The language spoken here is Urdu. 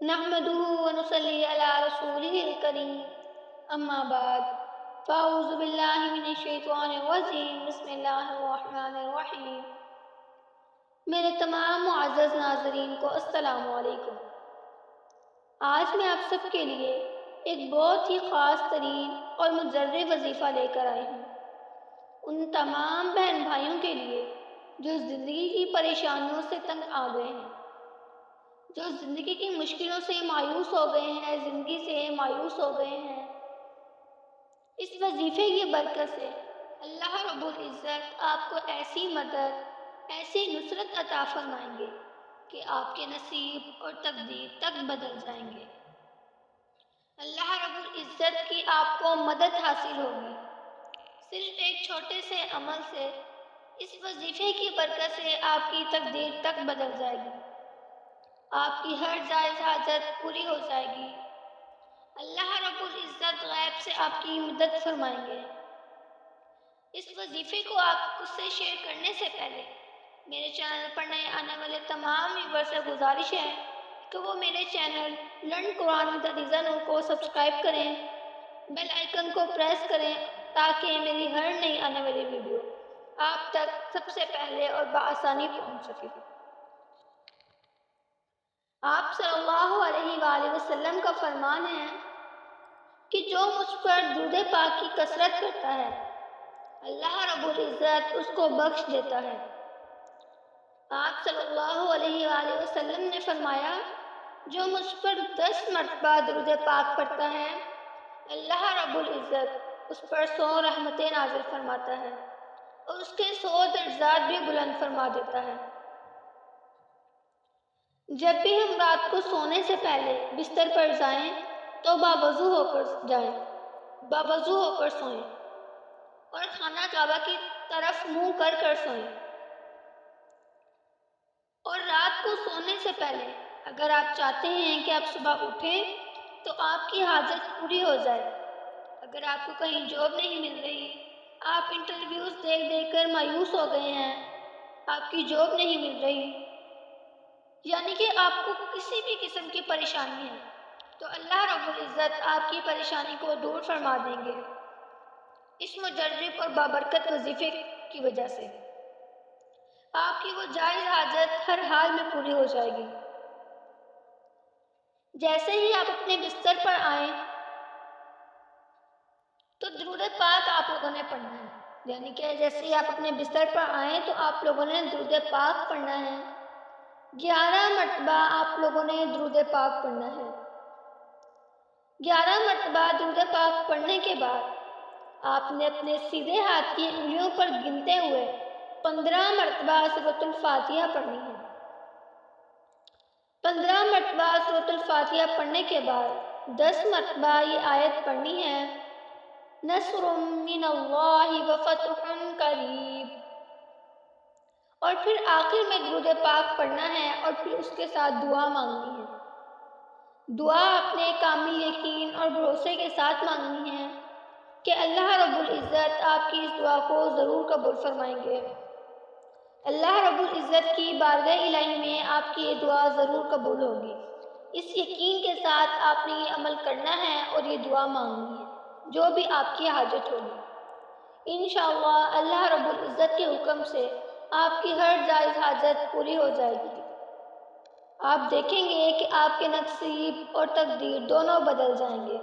نحمده ونصلي على رسوله الكريم اما بعد فاعوذ باللہ من الشیطان الرجیم بسم اللہ الرحمن الرحیم۔ میرے تمام معزز ناظرین کو السلام علیکم۔ آج میں آپ سب کے لیے ایک بہت ہی خاص ترین اور مجرب وظیفہ لے کر آئی ہوں، ان تمام بہن بھائیوں کے لیے جو زندگی کی پریشانیوں سے تنگ آ گئے ہیں، جو زندگی کی مشکلوں سے مایوس ہو گئے ہیں، زندگی سے مایوس ہو گئے ہیں۔ اس وظیفے کی برکت سے اللہ رب العزت آپ کو ایسی مدد، ایسی نصرت عطا فرمائیں گے کہ آپ کے نصیب اور تقدیر تک بدل جائیں گے۔ اللہ رب العزت کی آپ کو مدد حاصل ہوگی صرف ایک چھوٹے سے عمل سے۔ اس وظیفے کی برکت سے آپ کی تقدیر تک بدل جائے گی، آپ کی ہر جائز حاجت پوری ہو جائے گی۔ اللہ رب العزت غیب سے آپ کی مدد فرمائیں گے۔ اس وظیفے کو آپ سے شیئر کرنے سے پہلے میرے چینل پر نئے آنے والے تمام ویور سے گزارش ہے کہ وہ میرے channel learn Quran with Aliza Noor کو سبسکرائب کریں، بیل آئیکن کو پریس کریں تاکہ میری ہر نئی آنے والی ویڈیو آپ تک سب سے پہلے اور بآسانی پہنچ سکے۔ آپ صلی اللہ علیہ وآلہ وسلم کا فرمان ہے کہ جو مجھ پر درود پاک کی کثرت کرتا ہے، اللہ رب العزت اس کو بخش دیتا ہے۔ آپ صلی اللہ علیہ وآلہ وسلم نے فرمایا، جو مجھ پر 10 مرتبہ درود پاک پڑھتا ہے، اللہ رب العزت اس پر 100 رحمتیں نازل فرماتا ہے اور اس کے 100 درجات بھی بلند فرما دیتا ہے۔ جب بھی ہم رات کو سونے سے پہلے بستر پر جائیں تو باوضو ہو کر جائیں، باوضو ہو کر سوئیں اور خانہ کعبہ کی طرف منہ کر کر سوئیں۔ اور رات کو سونے سے پہلے اگر آپ چاہتے ہیں کہ آپ صبح اٹھیں تو آپ کی حاجت پوری ہو جائے، اگر آپ کو کہیں جاب نہیں مل رہی، آپ انٹرویوز دیکھ دیکھ کر مایوس ہو گئے ہیں، آپ کی جاب نہیں مل رہی، یعنی کہ آپ کو کسی بھی قسم کی پریشانی ہے، تو اللہ رب العزت آپ کی پریشانی کو دور فرما دیں گے اس مجرب اور بابرکت وظیفے کی وجہ سے۔ آپ کی وہ جائز حاجت ہر حال میں پوری ہو جائے گی۔ جیسے ہی آپ اپنے بستر پر آئیں تو درود پاک آپ لوگوں نے پڑھنا ہے، یعنی کہ جیسے ہی آپ اپنے بستر پر آئیں تو آپ لوگوں نے درود پاک پڑھنا ہے۔ 11 مرتبہ آپ لوگوں نے درود پاک پڑھنا ہے۔ 11 مرتبہ درود پاک پڑھنے کے بعد آپ نے اپنے سیدھے ہاتھ کی انگلیوں پر گنتے ہوئے 15 مرتبہ سورۃ الفاتحہ پڑھنی ہے۔ 15 مرتبہ سورۃ الفاتحہ پڑھنے کے بعد 10 مرتبہ یہ آیت پڑھنی ہے، نصر من اللہ وفتح قریب، اور پھر آخر میں درود پاک پڑھنا ہے اور پھر اس کے ساتھ دعا مانگنی ہے۔ دعا اپنے کامل یقین اور بھروسے کے ساتھ مانگنی ہے کہ اللہ رب العزت آپ کی اس دعا کو ضرور قبول فرمائیں گے۔ اللہ رب العزت کی بارگاہ الہی میں آپ کی یہ دعا ضرور قبول ہوگی۔ اس یقین کے ساتھ آپ نے یہ عمل کرنا ہے اور یہ دعا مانگنی ہے جو بھی آپ کی حاجت ہوگی۔ انشاءاللہ اللہ رب العزت کے حکم سے آپ کی ہر جائز حاجت پوری ہو جائے گی۔ آپ دیکھیں گے کہ آپ کے نصیب اور تقدیر دونوں بدل جائیں گے۔